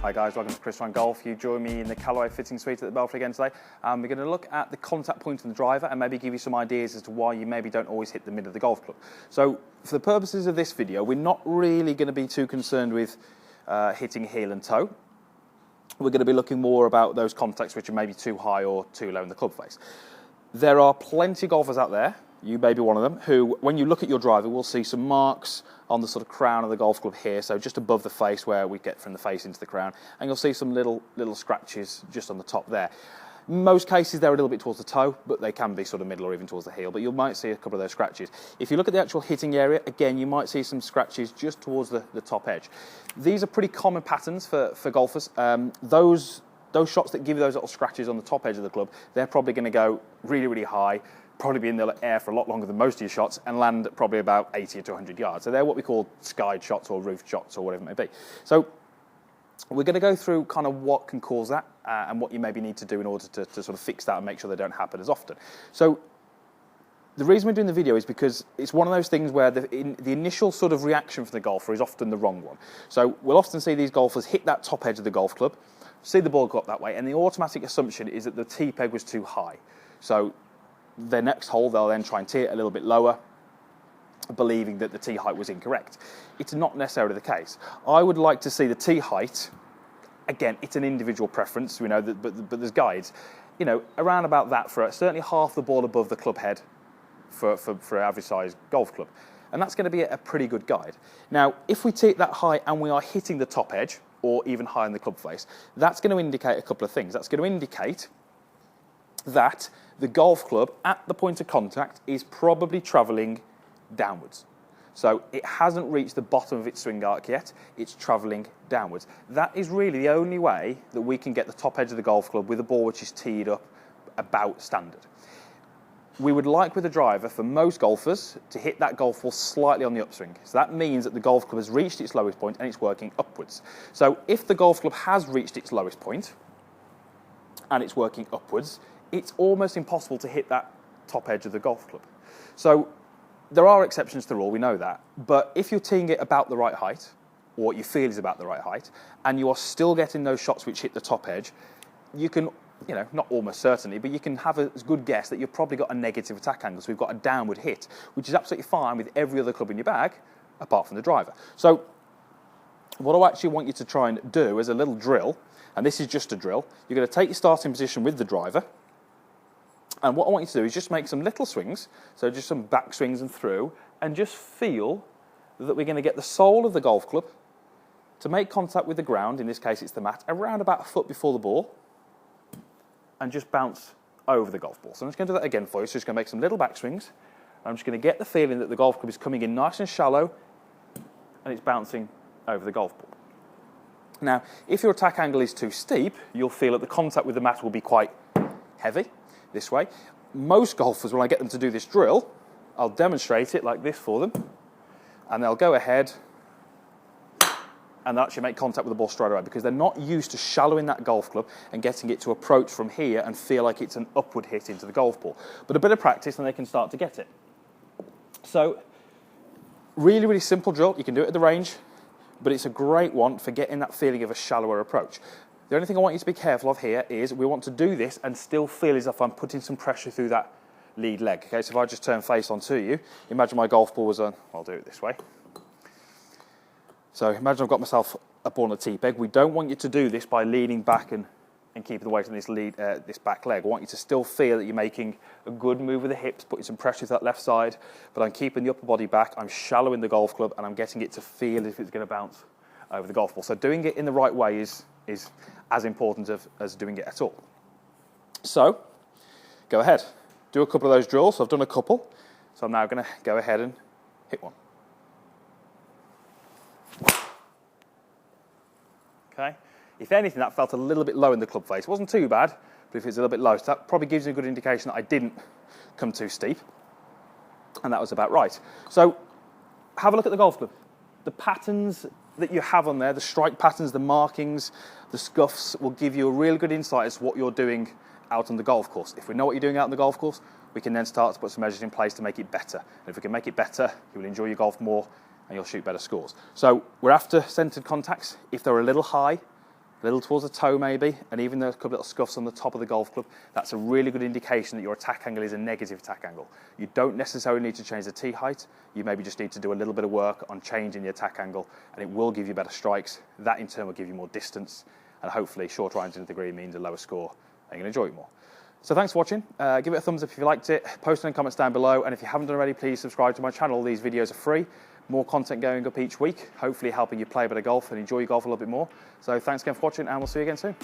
Hi guys, welcome to Chris Ryan Golf. You join me in the Callaway fitting suite at the Belfry again today. We're going to look at the contact point on the driver and maybe give you some ideas as to why you maybe don't always hit the mid of the golf club. So for the purposes of this video, we're not really going to be too concerned with hitting heel and toe. We're going to be looking more about those contacts which are maybe too high or too low in the club face. There are plenty of golfers out there, you may be one of them, who when you look at your driver will see some marks on the sort of crown of the golf club here, so just above the face where we get from the face into the crown, and you'll see some little scratches just on the top there. In most cases they're a little bit towards the toe, but they can be sort of middle or even towards the heel, but you might see a couple of those scratches. If you look at the actual hitting area, again, you might see some scratches just towards the top edge. These are pretty common patterns for golfers. Those shots that give you those little scratches on the top edge of the club, they're probably going to go really, really high, probably be in the air for a lot longer than most of your shots, and land at probably about 80 to 100 yards. So they're what we call skied shots or roof shots or whatever it may be. So we're going to go through kind of what can cause that and what you maybe need to do in order to sort of fix that and make sure they don't happen as often. So the reason we're doing the video is because it's one of those things where the initial sort of reaction from the golfer is often the wrong one. So we'll often see these golfers hit that top edge of the golf club, see the ball go up that way, and the automatic assumption is that the tee peg was too high. So their next hole, they'll then try and tee it a little bit lower, believing that the tee height was incorrect. It's not necessarily the case. I would like to see the tee height, again, it's an individual preference, we know, that, but there's guides, you know, around about that for certainly half the ball above the club head for an average size golf club. And that's going to be a pretty good guide. Now, if we tee it that high and we are hitting the top edge, or even high in the club face, that's going to indicate a couple of things. That's going to indicate that the golf club at the point of contact is probably travelling downwards. So it hasn't reached the bottom of its swing arc yet, it's travelling downwards. That is really the only way that we can get the top edge of the golf club with a ball which is teed up about standard. We would like with the driver for most golfers to hit that golf ball slightly on the upswing. So that means that the golf club has reached its lowest point and it's working upwards. So if the golf club has reached its lowest point and it's working upwards, it's almost impossible to hit that top edge of the golf club. So there are exceptions to the rule, we know that, but if you're teeing it about the right height, or what you feel is about the right height, and you are still getting those shots which hit the top edge, you can, you know, not almost certainly, but you can have a good guess that you've probably got a negative attack angle, so we've got a downward hit, which is absolutely fine with every other club in your bag, apart from the driver. So what I actually want you to try and do is a little drill, and this is just a drill. You're going to take your starting position with the driver, and what I want you to do is just make some little swings, so just some back swings and through, and just feel that we're going to get the sole of the golf club to make contact with the ground, in this case it's the mat, around about a foot before the ball, and just bounce over the golf ball. So I'm just going to do that again for you, so just going to make some little back swings, and I'm just going to get the feeling that the golf club is coming in nice and shallow, and it's bouncing over the golf ball. Now, if your attack angle is too steep, you'll feel that the contact with the mat will be quite heavy. This way. Most golfers, when I get them to do this drill, I'll demonstrate it like this for them, and they'll go ahead and they'll actually make contact with the ball straight away because they're not used to shallowing that golf club and getting it to approach from here and feel like it's an upward hit into the golf ball. But a bit of practice and they can start to get it. So, really, really simple drill. You can do it at the range, but it's a great one for getting that feeling of a shallower approach. The only thing I want you to be careful of here is we want to do this and still feel as if I'm putting some pressure through that lead leg. Okay, so if I just turn face onto you, imagine my golf ball was on, I'll do it this way. So imagine I've got myself up on a tee peg. We don't want you to do this by leaning back and keeping the weight on this back leg. I want you to still feel that you're making a good move with the hips, putting some pressure to that left side, but I'm keeping the upper body back, I'm shallowing the golf club, and I'm getting it to feel as if it's going to bounce over the golf ball. So doing it in the right way is as important as doing it at all. So, go ahead. Do a couple of those drills. So I've done a couple. So I'm now going to go ahead and hit one. Okay. If anything, that felt a little bit low in the club face. It wasn't too bad, but if it's a little bit low, so that probably gives you a good indication that I didn't come too steep. And that was about right. So, have a look at the golf club. The patterns that you have on there, the strike patterns, the markings, the scuffs, will give you a real good insight as to what you're doing out on the golf course. If we know what you're doing out on the golf course, we can then start to put some measures in place to make it better. And if we can make it better, you will enjoy your golf more and you'll shoot better scores. So we're after centered contacts. If they're a little high, a little towards the toe maybe, and even a couple of little scuffs on the top of the golf club, that's a really good indication that your attack angle is a negative attack angle. You don't necessarily need to change the tee height. You maybe just need to do a little bit of work on changing the attack angle, and it will give you better strikes. That in turn will give you more distance, and hopefully short irons into the green means a lower score, and you're going to enjoy it more. So thanks for watching. Give it a thumbs up if you liked it. Post in the comments down below, and if you haven't done already, please subscribe to my channel. These videos are free. More content going up each week, hopefully helping you play a bit of golf and enjoy your golf a little bit more. So thanks again for watching, and we'll see you again soon.